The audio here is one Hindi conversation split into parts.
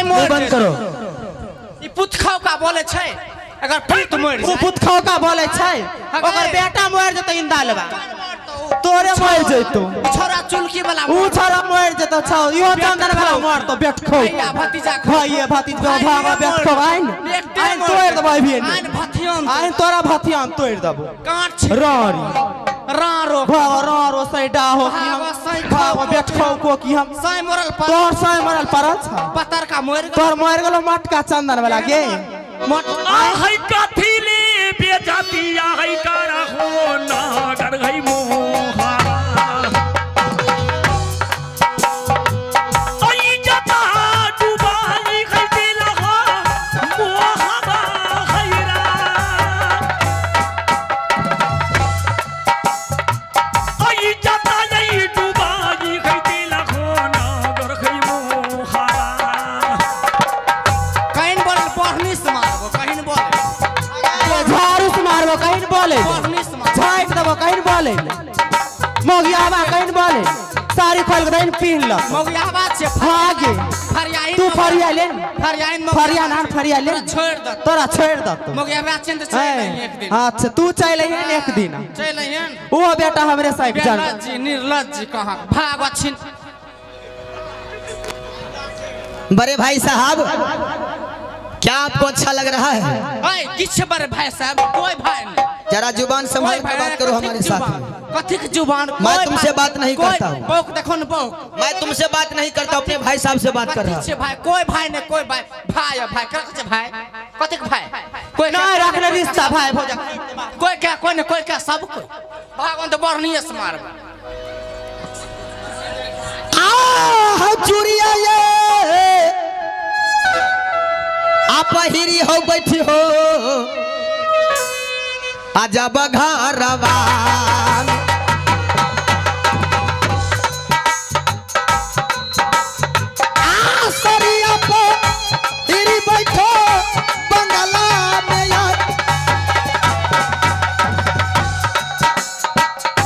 मोर बंद करो। ई पुतखाव का बोले छै अगर पुत मोर वो पुतखाव का बोले छै ओकर बेटा मोर जतो इंदा लेबा तोरे मोर जइतो छोरा चुलकी वाला ऊ छोरा मोर जतो छौ यो चंदन वाला मोर तो बेट खौ भैया भतीजा भैया भतीजा भागा बेट खौ आइन आइन तोड़ दबा भी आइन भथियन आइन तोरा भथियान तोड़ दबो काट छी रारी रारो रारो सैडा हो कि हम भागो बेट खौ को कि हम साई मरल पर तोर साई मरल पर पतर का मोर तोर मोर गेलो मटका चंदन वाला गे मट है कथीले बेजातिया है करा हो ना कर गई मोहा आई जता डुबाई खैते लगा मोहा खैरा आई जता नहीं डुबाई खैते लगा ना कर गई मोहा कहीं बोल पढ़नी से मारबो कहीं बोले झाड़ू से मारबो कहीं बोले झाइट दबो कहीं बोले मोगियाबा कहीं बोले सारी खोल के दइन पीन ल मौगिया बात से भागे फरियाई तू फरिया ले फरियाइन फरिया नान फरिया ले छोड़ दे तोरा छोड़ द तू मौगिया बात चंद चल एक दिन अच्छा तू चल ही एक दिन चल हन वो बेटा हमरे साइड जान बेलज्जी निर्लज्जी कहां भाग छिन बड़े भाई साहब क्या आपको अच्छा लग रहा है? ओए किछ बड़े भाई साहब कोई भाई नहीं जरा जुबान संभाल कर बात करो हमारे साथ में। कथी के जुबान मैं तुमसे बात नहीं करता हूँ। बोक देखो न बोक मैं तुमसे बात नहीं करता, अपने भाई साहब से बात कर रहा कथी भाई कोई भाई नहीं कोई भाई भाई है भाई कथी से भाई कथी के भाई कोई नहीं रखले रिश्ता भाई भोजा कोई क्या कोई नहीं कोई क्या सब कोई भागन तो बढ़नी से मार चूड़िया ये आप हिरी हो बैठी हो आजा बघारवा सरिया पे हिरी बैठो बंगला में यार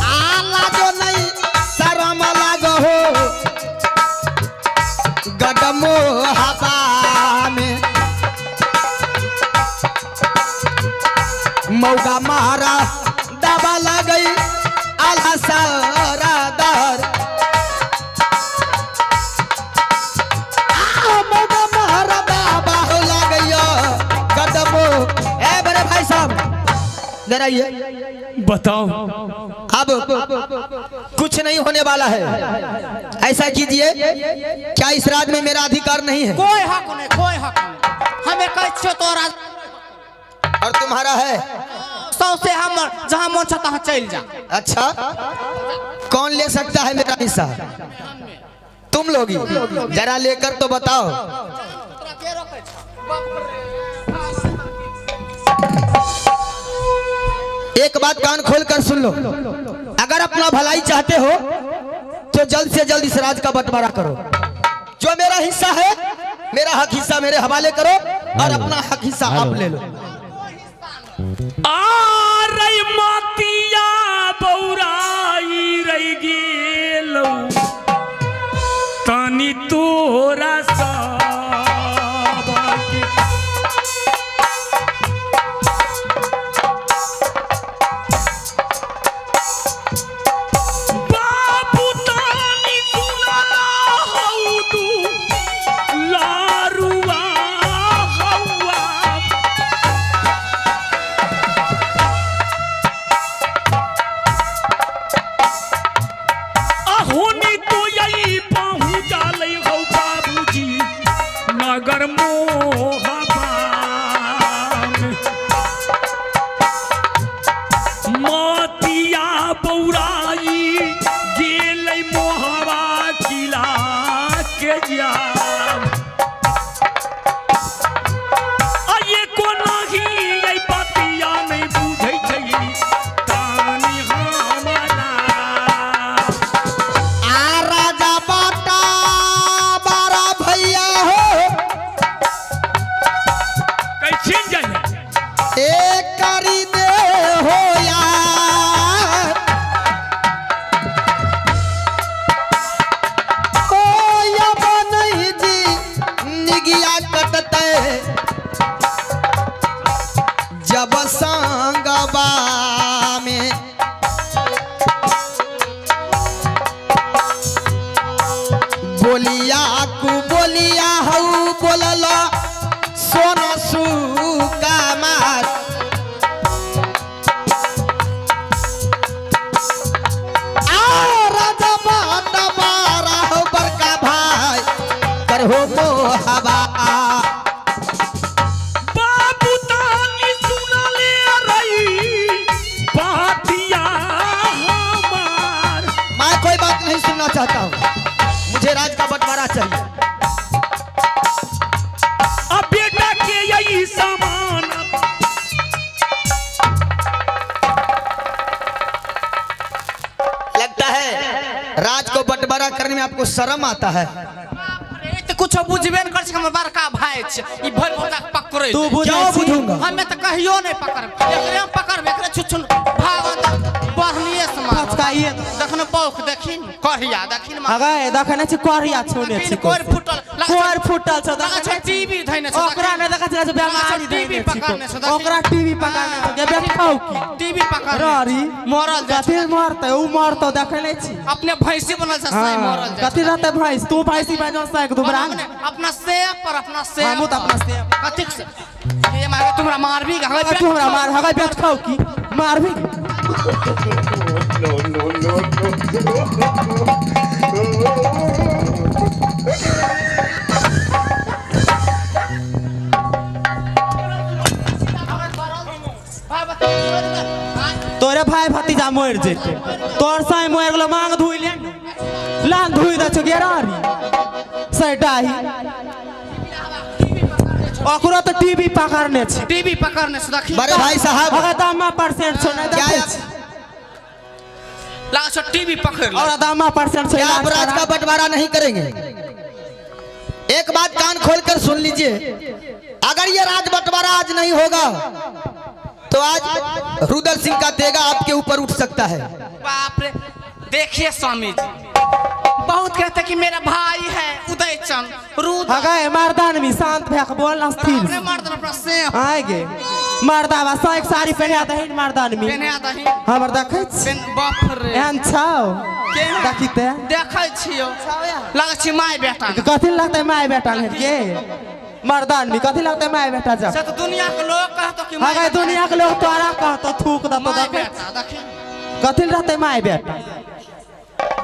आला जो नहीं शरम लागो हो गडमो हवा में मौका मारा दबा लगई आला सारा दर मौका मारा दबा हो लगई गडमो ए बड़े भाई साहब जरा ये बताओ अब कुछ नहीं होने वाला है, ऐसा कीजिए क्या इस राज में मेरा अधिकार नहीं है? कोई हक नहीं हमें कह तो राज और तुम्हारा है? सौ से हम जहाँ मन चाहता है चल जा। अच्छा कौन ले सकता है मेरा हिस्सा? तुम लोग जरा लेकर तो बताओ। एक बात कान खोल कर सुन लो, अगर अपना भलाई चाहते हो तो जल्द से जल्द इस राज का बंटवारा करो। जो मेरा हिस्सा है, मेरा हक हिस्सा मेरे हवाले करो और अपना हक हिस्सा आप ले लो। आ रही मातिया बौराई रही गेलो तनी तोरा गलिया कटते जब संगबा में बोलिया कु बोलिया हऊ बोलल सोन सुका मार राजा बारा हो बड़का भाई कर हो हवा बाबू तानी सुना ले रही बातिया हमार। मैं कोई बात नहीं सुनना चाहता हूँ, मुझे राज का बंटवारा चाहिए। अब बेटा के यही सामान लगता है राज को बंटवारा करने में आपको शर्म आता है। तो कुछ बुझबे न कर छ हमर बड़का भाई छ ई भर भोटा पकड़े तू बुझै क्या छी? बुझूंगा? हमें तो कहियो नहीं पकड़ एकरे हम पकड़ एकरे छुछुन भागत बढ़लिए समान फचकाइए देखन बौख देखिन कहिया देखिन अगे देखने छी कोरिया छोने छी कोर फुटल कोर फुटल छ लगा छ टीवी धैने छ ओकरा ने देखा छ बेमारी टीवी पकड़ने छ ओकरा टीवी पकड़ने छ गे खाऊ की टीवी पकड़ रारी मरल जा कथि मरते उ मरतो देखले छी अपने भैंसी बनल छ सही मरल जा कथि रहते भैंस तू भैंसी बनो साइक दुबरा अपना सेब पर अपना सेब हमू त अपना सेब कथि से ये मारे तुमरा मारबी हवे तू हमरा मार हगे बेच खाऊ की मारबी तोरे भाई भतीजा मोर जेते तोर साई मोर गेलो मांग धुई ले लांग धुई द छ गेरारी सटाही ओकरो तो टीवी पकड़ने छी टीवी पकड़ने से देखी बड़े भाई साहब अगर दामा परसेंट छ नहीं क्या देखे लगा छ टीवी पकड़ ले और दामा परसेंट छ क्या आप राज का बंटवारा नहीं करेंगे? एक बात कान खोल कर सुन लीजिए, अगर ये राज बंटवारा आज नहीं होगा तो आज रुद्र सिंह का तेगा आपके ऊपर उठ सकता है। बाप रे देखिए स्वामी जी बहुत कहते कि मेरा भाई है उदय चंद रुद्र हगे मर्दान में शांत भैक बोलना स्थिर अपने मर्द अपना से आएगे मर्दावा सो एक साड़ी पहना दही मर्दान में पहने आता ही हमर देखै छी पेन बाप रे एहन छौ केहन? देखिते देखै छियो लगा छी माय बेटा कथि लगते माय बेटा ले के मर्दान में कथि लगते माय बेटा जा से तो दुनिया के लोग कहतो कि हगे दुनिया के लोग तोरा कहतो थूक दतो माय देखे बेटा देखी कथि रहते माय बेटा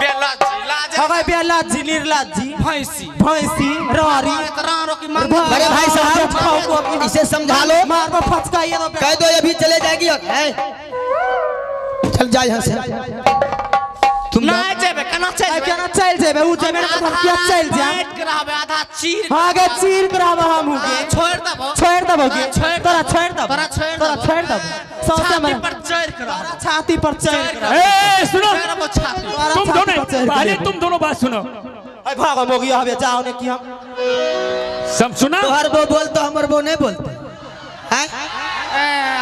बेला जी लाज हगे बेलाज जी निर्लाज जी भैंसी भैंसी रारी रारो की मांग बड़े भाई साहब इसे समझा लो, मार पर फचकाइए तो कह दो अभी चले जाएगी और चल जा यहाँ से तुम जाओ। नहीं जेबे केना चल केना चल जेबे उ जेबे ना तो हम क्या चल जा बैठ के रहबे आधा चीर आगे चीर कराबो हम के छोड़ देबो छोड़ देबो के छोड़ तोरा छोड़ देबो तोरा छोड़ तोरा देबो। छोड़ देबो सौसे छाती में पर चढ़ के रहबो छाती पर चढ़ चढ़ के ए सुनो रहबो छाती तोरा तुम छाती पर दोनों चढ़ पहले के तुम दोनों बात सुनो अरे भागो मोगिया हवे जाओ ने कि हम सब सुना तोहर वो बोल तो हमर वो नहीं बोलते हैं?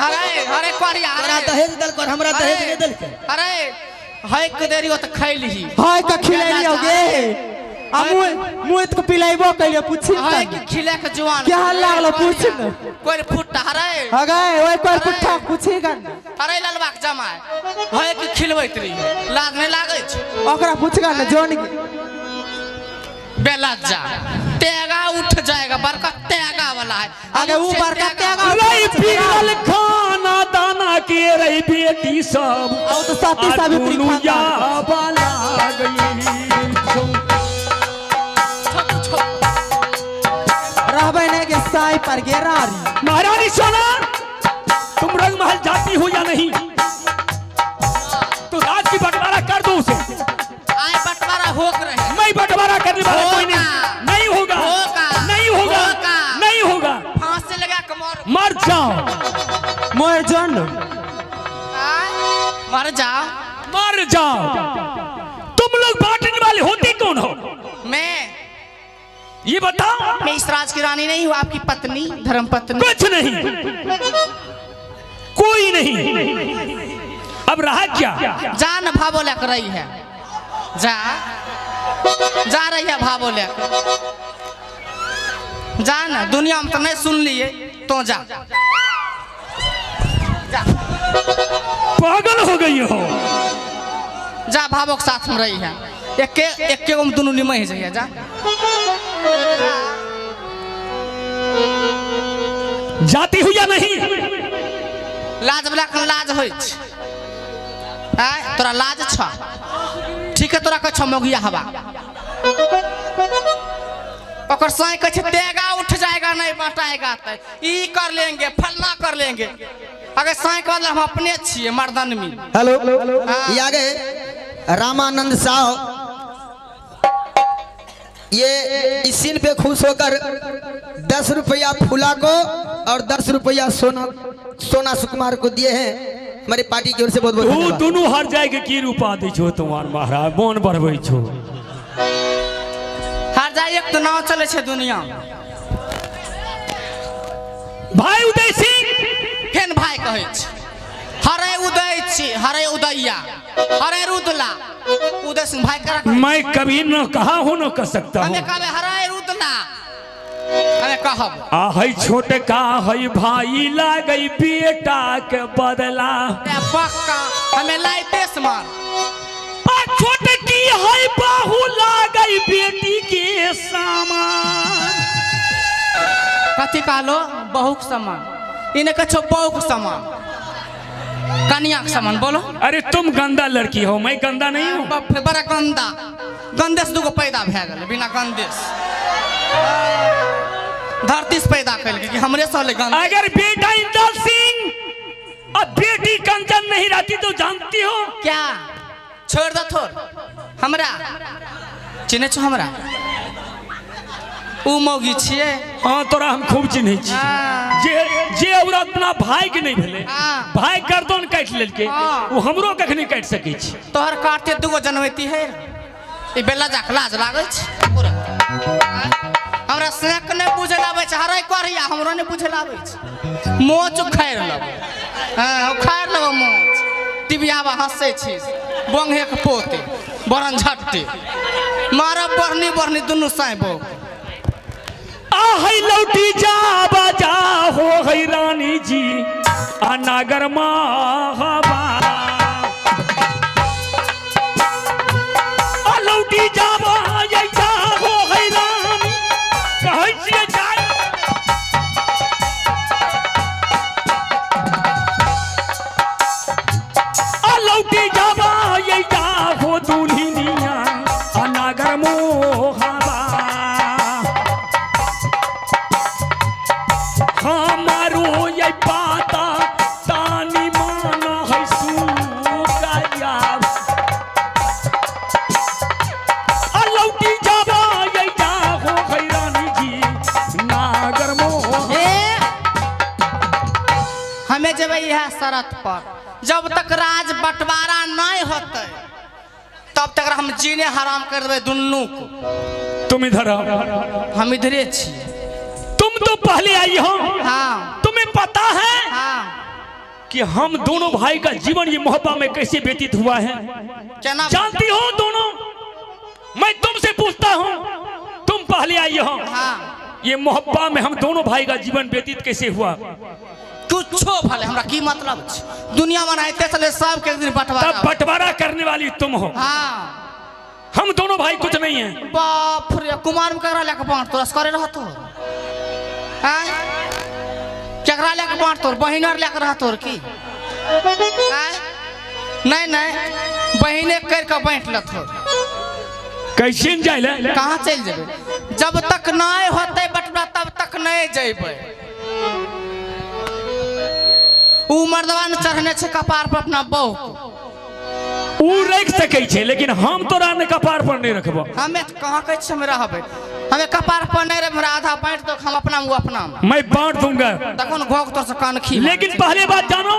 अरे अरे कोरिया तोरा दहेज दल कर हमरा दहेज नहीं दल के अरे है के देरी हो त खैली ही हाय का खिलाइलियो गे हम मुइत को पिलाइबो कइले पूछी है के खिला के जवान क्या हाल लागलो पूछ न कोई फुट्टा अरे हगे ओए कोई पुट्ठा पूछी गन अरे ललवा के जमाए है के खिलबैत रही लाज नहीं लागै छै ओकरा पूछ गन जोन बेला जा तेगा उठ जाएगा बड़का तेगा वाला है आगे वो बड़का तेगा रही बिगड़ल खाना दाना के रही बेटी सब और तो साथी सावित्री दुनिया खानदान वाला गई रहबे ने के साई पर गेरारी महारानी सोना तुम रंग महल जाती हो या नहीं तो राज की बंटवारा कर दो उसे आए बंटवारा होक रहे मैं बंटवारा करने वाला कोई होगा। नहीं होगा होगा। नहीं होगा होगा। नहीं होगा फांसी लगा के मर जाओ मोर जन मर जाओ मर जाओ तुम लोग बांटने वाले होते कौन हो मैं ये बताओ मैं इस राज की रानी नहीं हूँ आपकी पत्नी धर्म पत्नी कुछ नहीं कोई नहीं अब रहा क्या जान भावो लेकर रही है जा रही है भावो लेकर जा ना, दुनिया में तो नहीं सुन लिए तो जा। पागल हो गई हो। जा भावों के साथ में रही है, एक के दोनों निमय ही जाइए। जा जाती हूँ या नहीं? लाज बला के लाज हो, तोरा लाज छ, ठीक है, तोरा कछ मोगिया हवा और साई कछ देगा उठ जाएगा नहीं बटाएगा तो ई कर लेंगे फलना कर लेंगे। अगर साई कह हम अपने छिए मर्दन में। हेलो, ये आगे रामानंद साहब ये इस सीन पे खुश होकर 10 रुपया फूला को और 10 रुपया सोना सुकुमार को दिए हैं। हमारी पार्टी की ओर से बहुत बहुत वो धन्यवाद। दोनों हर जाएगा की रूपा दी छो तुम्हार महाराज मोन बढ़बै छो। हर जाए एक तो नाव चले छे दुनिया। भाई उदय सिंह फेन भाई कहे छ, हरे उदय छी, हरे उदैया, हरे रुदला। उदय सिंह भाई कर मैं कभी न कहा हूँ न कह सकता हूँ। हमें कहबे हरे रुदला, हमें कहब आ है छोटे का है भाई लागई बेटा के बदला। पक्का हमें लाइते समान। आ छोटे की है बाहू लागई बेटी के सामान। कथी कहलो? बहू के समान, इन्हें कछो बहू के समान, कन्या के समान। बोलो अरे तुम गंदा लड़की हो, मैं गंदा नहीं हूँ। बाप रे, बड़ा गंदा, गंदे से दूगो पैदा भे गए, बिना गंदे धरती से पैदा कैल कि हमरे सहले गंदा। अगर बेटा इंदल सिंह और बेटी कंचन नहीं रहती तो जानती हो क्या? छोड़ दो थोर हमरा, चिन्हे छो हमरा? उ मौगी छिए। हाँ तोरा हम खूब चिन्ह छी। हाँ। जे औरत अपना भाई के नहीं भेले, हाँ। भाई गर्दन काट लेलके, हाँ। वो हमरो कखनी काट सकै छी। तोहर काटते दूगो जनवैती है, ई बेला जाक लाज लागै छ पूरा। हमरा सेक नहीं बुझे लाबै छ, हरै करिया हमरो नहीं बुझे लाबै छ। मोच उखाड़ लब, हां उखाड़ लब मोच। टिबियावा हंसै छी, बंगे के पोते, बरन झट्टे मारब बढ़नी बढ़नी दुनू साइबो। आ है लौटी जा बाजा हो है रानी जी आ नागर माहबा। आ लौटी जा बाजा हो है रानी कहै छियै जाय। आ लौटी जा बाजा हो दुल्हनिया आ नागर मोहबा। हमारो ये पाता तानी माना है सुगाया। अलौटी जावा ये जा हो खैरानी जी नागर मोह। हमें जब यह शरत पर, जब तक राज बंटवारा नहीं होते तब तक हम जीने हराम कर देवे दुन्नू को। तुम इधर आओ। हम इधरे छी। तुम तो पहले आई हो। हाँ तुम्हें पता है हाँ। कि हम दोनों भाई का जीवन ये मोहब्बत में कैसे व्यतीत हुआ है? क्या जानती हो दोनों? मैं तुमसे पूछता हूँ, तुम पहले आई हो। हाँ। ये मोहब्बत में हम दोनों भाई का जीवन व्यतीत कैसे हुआ? कुछो भले हमरा की मतलब छ? दुनिया में रहते चले सब के दिन बंटवारा। तब बंटवारा करने वाली तुम हो। हाँ। हम दोनों भाई कुछ नहीं है। बाप रे, कुमार में ककरा लेके बांट तोरा करे रहतो? हां केकरा लेके बांट तोर? बहिनर लेके रहतो की? हां नहीं नहीं, बहिने कर के बांट लथो। कैसे न जाइले? कहां चल जेबे? जब तक नहीं होते बटवा तब तक नहीं जेबे। उ मर्दवा ने चढ़ने छे कपार पर अपना बहू को। उ रख सकै छे, लेकिन हम तोरा ने कपार पर नहीं रखबो। हमें कहां कह छ हम रहबे? हमें कपार पर नहीं रे, मेरा आधा बांट दो, हम अपना वो अपना मैं बांट दूंगा। तखन घोक तोर से कान खी। लेकिन पहले बात जानो,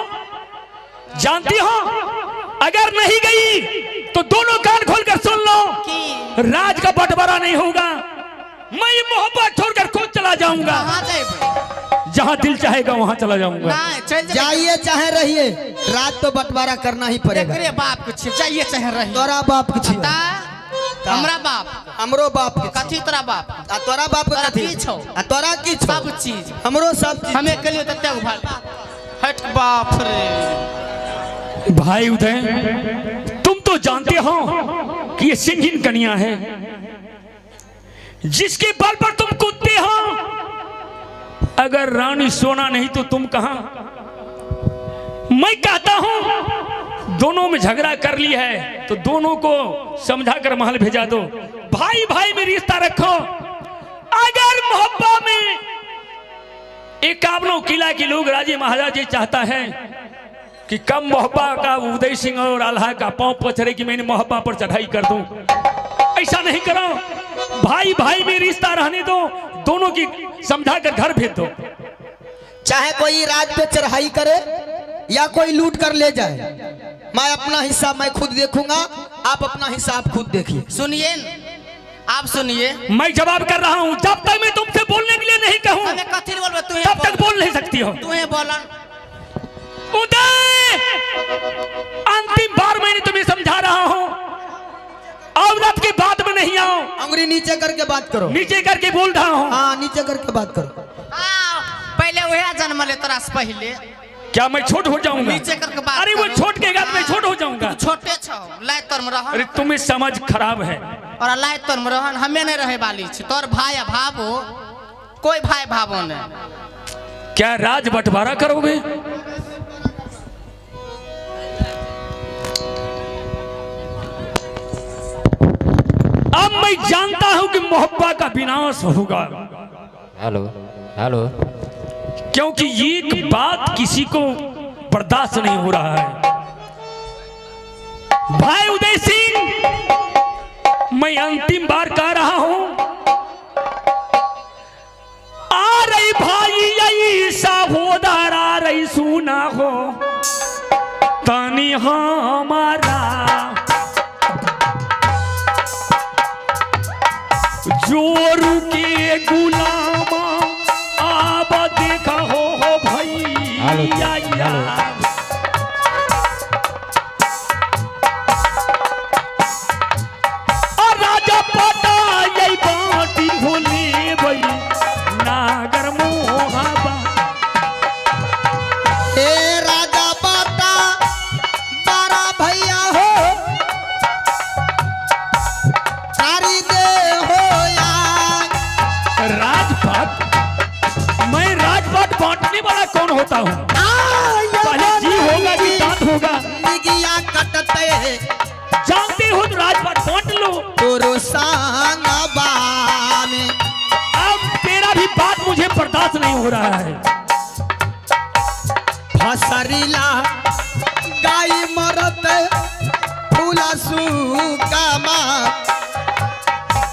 जानती हो अगर नहीं गई तो दोनों कान खोलकर सुन लो, राज का बंटवारा नहीं होगा। मैं ये मोहब्बत छोड़कर खुद चला जाऊंगा। कहां जेबे? जहां दिल चाहेगा वहां चला जाऊंगा। नहीं चल जेबे। जाइए चाहे रहिए, रात तो बंटवारा करना ही पड़ेगा। एकरे बाप के छी, जाइए चाहे रही। तोरा बाप के छी। ता हमरा बाप हमरो बाप के कथी तोरा बाप आ तोरा बाप के तोरा कथी की छौ? आ तोरा की छौ? सब चीज हमरो सब चीज हमें के लिए तते उभार हट बाप रे। भाई उदय, तुम तो जानते हो कि ये सिंहीन कन्या है, जिसके बल पर तुम कूदते हो। अगर रानी सोना नहीं तो तुम कहां? मैं कहता हूं दोनों में झगड़ा कर ली है तो दोनों को समझा कर महल भेजा दो। भाई भाई में रिश्ता रखो। अगर मोहब्बत में 51 किला के लोग राजे महाराजे चाहता है कि कम मोहब्बत का उदय सिंह और आल्हा का पांव पछड़े कि मैंने मोहब्बत पर चढ़ाई कर दूं, ऐसा नहीं करो। भाई भाई में रिश्ता रहने दो, दोनों की समझा कर घर भेज दो। चाहे कोई राज पे चढ़ाई करे या कोई लूट कर ले जाए, मैं अपना हिस्सा मैं खुद देखूंगा, आप अपना हिस्सा आप खुद देखिए। सुनिए आप सुनिए, मैं जवाब कर रहा हूं। जब तक मैं तुमसे बोलने के लिए नहीं कहूं हमें कथी बोलबे तू तब तक बोल नहीं सकती हो। तू ही बोलन। उदय, अंतिम बार मैंने तुम्हें समझा रहा हूं, औरत की बात में नहीं आओ। अंगुली नीचे करके बात करो। नीचे करके बोल रहा हूं। हाँ नीचे करके बात करो। पहले वह जन्म ले तोरा से पहले क्या मैं छोट हो जाऊंगा? नीचे करके बात अरे वो करो। छोट के बाद मैं छोट हो जाऊंगा। तू छोटे छौ लाय तोर में रहन अरे तुम्हें समझ खराब है। और लाय तोर में रहन हमें नहीं रहे वाली छी। तोर भाई भावो कोई भाई भावो नहीं। क्या राज बंटवारा करोगे? अब मैं जानता हूं कि मोहब्बत का विनाश होगा। हेलो हेलो, क्योंकि एक बात किसी को बर्दाश्त नहीं हो रहा है। भाई उदय सिंह, मैं अंतिम बार कह रहा हूं, आ रही भाई यही सहोदर आ रही सुना हो तनी हमारा जोरू के गुलामा आप देखा हो भैया। और राजा पटा यही बाटी भोले भई नागर मोहबा। ए राजा बाटा बारा भैया हो सारी दे हो यार। राजपाट, मैं राजपाट बांटने वाला कौन होता हूँ? पहले जी होगा कि दांत होगा? निगिया कटते जानते हो तो राजपाट बांट लो। तोरो सांगबा में अब तेरा भी बात मुझे बर्दाश्त नहीं हो रहा है। फसरिला गाय मरत फूला सुकामा।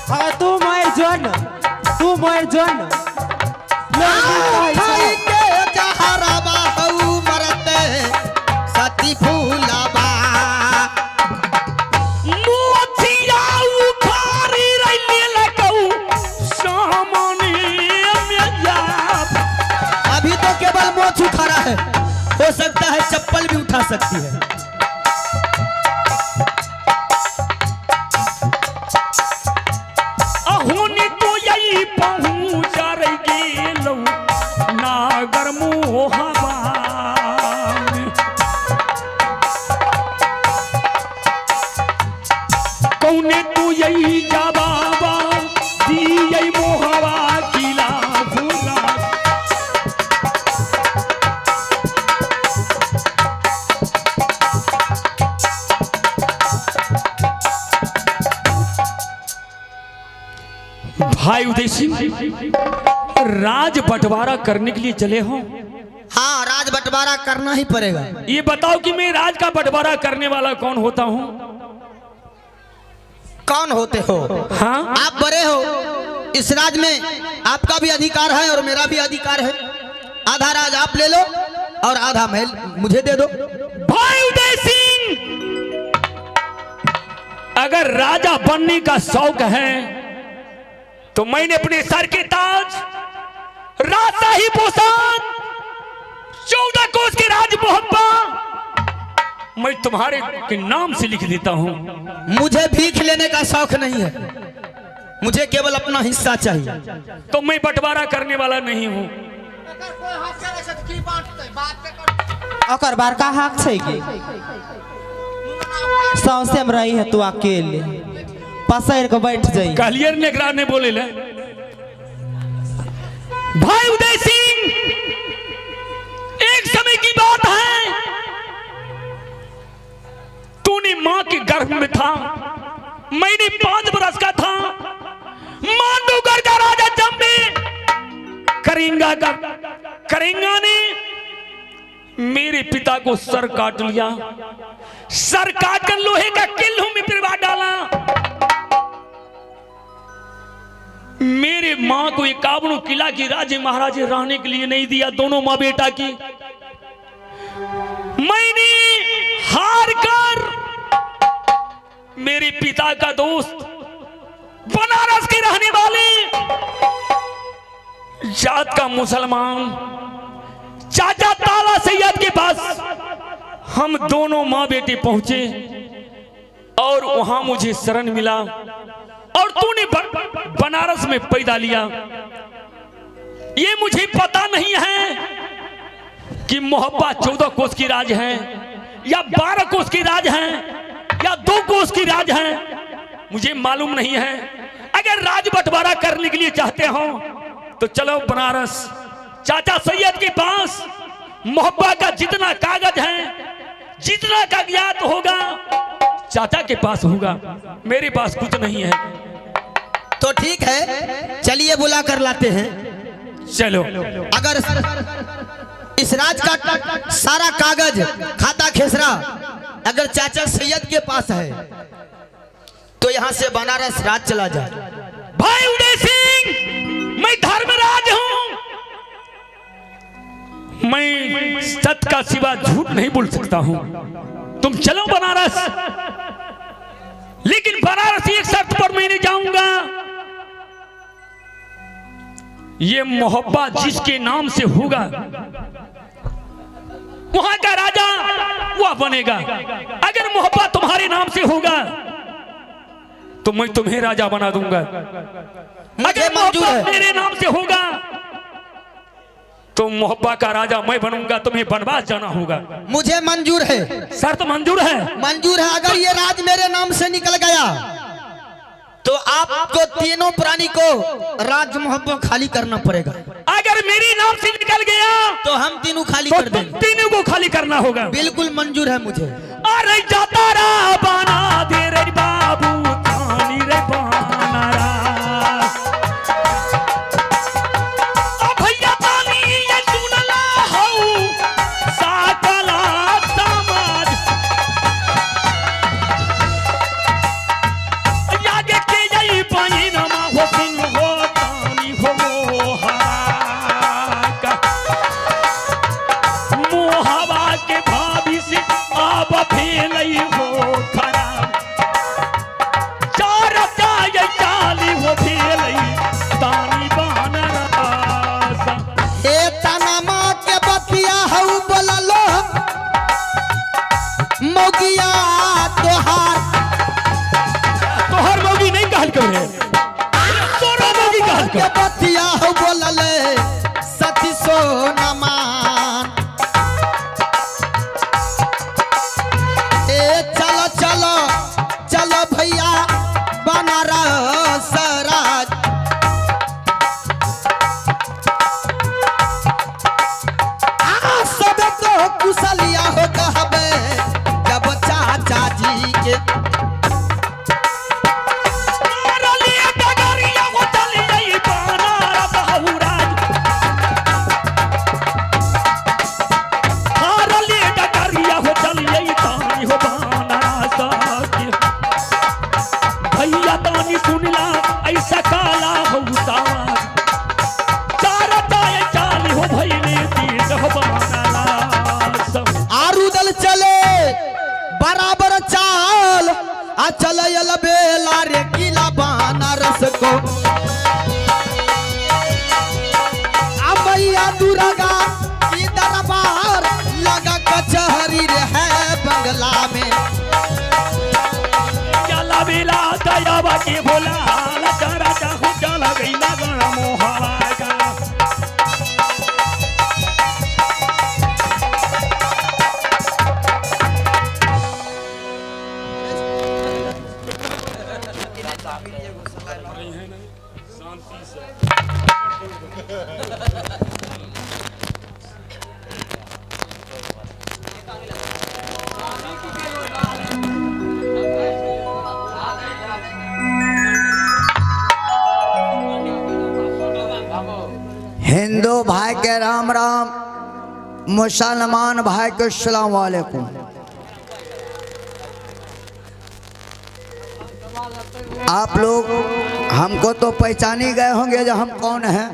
हाँ, तू मोर जोन भाई के जहरबा हऊ मरते सती फूलबा। मोतिया उखाड़ी रही लगऊ सामने में जा। अभी तो केवल मोछ उखाड़ा है, हो सकता है चप्पल भी उठा सकती है। अहोनी तो यही पहुंच रही गेलो नागर मोहबा में। कौने तू यही जवाबा दी यही मोहबा किला भूला। भाई उदय सिंह, राज बंटवारा करने के लिए चले हो? हाँ राज बंटवारा करना ही पड़ेगा। ये बताओ कि मैं राज का बंटवारा करने वाला कौन होता हूँ? कौन होते हो? हाँ, आप बड़े हो, इस राज में आपका भी अधिकार है और मेरा भी अधिकार है। आधा राज आप ले लो और आधा महल मुझे दे दो। भाई उदय सिंह, अगर राजा बनने का शौक है तो मैंने अपने सर के ताज, राजशाही पोशाक, 14 कोस के राज मोहब्बा मैं तुम्हारे के नाम से लिख देता हूँ। मुझे भीख लेने का शौक नहीं है, मुझे केवल अपना हिस्सा चाहिए। तो मैं बंटवारा करने वाला नहीं हूँ। ओकर बार का हक छै कि सौसे में रही है तू अकेले पसैर के बैठ जाई। कहलियर नेगरा ने बोले ले भाई उदय सिंह, एक समय की बात है, तूने मां के गर्भ में था, मैंने 5 बरस का था। मांडूगढ़ का राजा जम्बे करेंगा ने मेरे पिता को सर काट लिया। सर काट कर लोहे का किल्लू में पिलवा डाला। मेरे मां को 51 किला की राजे महाराजे रहने के लिए नहीं दिया, दोनों मां बेटा की। मैंने हार कर मेरे पिता का दोस्त बनारस के रहने वाले जात का मुसलमान चाचा ताला सैयद के पास हम दोनों मां बेटे पहुंचे और वहां मुझे शरण मिला और तूने बनारस में पैदा लिया। ये मुझे पता नहीं है कि मोहब्बा 14 कोस की राज है या 12 कोस की राज है या 2 कोस की राज है, मुझे मालूम नहीं है। अगर राज बंटवारा करने के लिए चाहते हो तो चलो बनारस चाचा सैयद के पास। मोहब्बा का जितना कागज है, जितना कागजात होगा चाचा के पास होगा, मेरे पास कुछ नहीं है। तो ठीक है, चलिए बुला कर लाते हैं। चलो। अगर इस राज का सारा कागज खाता खेसरा अगर चाचा सैयद के पास है तो यहाँ से बनारस राज चला जाए। भाई उदय सिंह, मैं धर्मराज हूं, मैं सत्य का सिवा झूठ नहीं बोल सकता हूं। तुम चलो बनारस, लेकिन बनारस एक शर्त पर मैं नहीं जाऊंगा। ये मोहब्बा जिसके नाम से होगा वहां का राजा वह बनेगा। अगर मोहब्बा तुम्हारे नाम से होगा तो मैं तुम्हें राजा बना दूंगा। अगर मोहब्बा मेरे नाम से होगा तो मोहब्बा का राजा मैं बनूंगा, तुम्हें बनवास जाना होगा। मुझे मंजूर है। शर्त मंजूर है? मंजूर है। अगर ये राज मेरे नाम से निकल गया तो आपको तीनों प्राणी को राज मोहब्बा खाली करना पड़ेगा। अगर मेरी नाम से निकल गया तो हम तीनों खाली तो कर देंगे। तीनों को खाली करना होगा। बिल्कुल मंजूर है मुझे। अरे जाता रहा बना दे रे बाबू तानी रे बनारा। भैया तानी ये सुनला हूँ साकला समाज यागे के यही पानी नमा हो सिन हो तानी हो मोहवा के भाभी से आप फेल हो खराब। चार चाय चाली हो फेल तानी बानरासा। ए तनमा के बतिया हऊ बोललो मोगिया तोहार। तोहर मोगी नहीं कहल करे, तोरा मोगी कहल के कर। बतिया हऊ बोलले सती सोनमा। चलो चलो चलो भैया बनारस राज। सब तो कुशलिया हो कहबे जब चाचा जी के। मारा लिए डगरिया हो चली गई बनारस हौराज। मारा लिए डगरिया हो चली गई तानी हो बनारस के। भैया तानी सुनला ऐसा काला हो साज। चार चाय चाली हो भैले तीन हो बनारस। आरुदल चले बराबर चाल आ चल बेला रे किला बनारस को। मैया दुर्गा की दरबार लगा कचहरी रे है बंगला। मेला में चला बेला दयावा के भोला राजा राजा हो चला गई ना गण मोहवा का हिंदू भाई के राम राम, मुसलमान भाई के अस्सलाम वालेकुम। आप लोग हमको तो पहचान ही गए होंगे जो हम कौन हैं।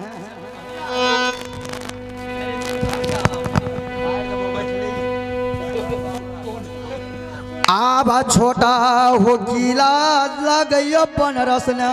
आबा छोटा हो गीला लग अपन रसना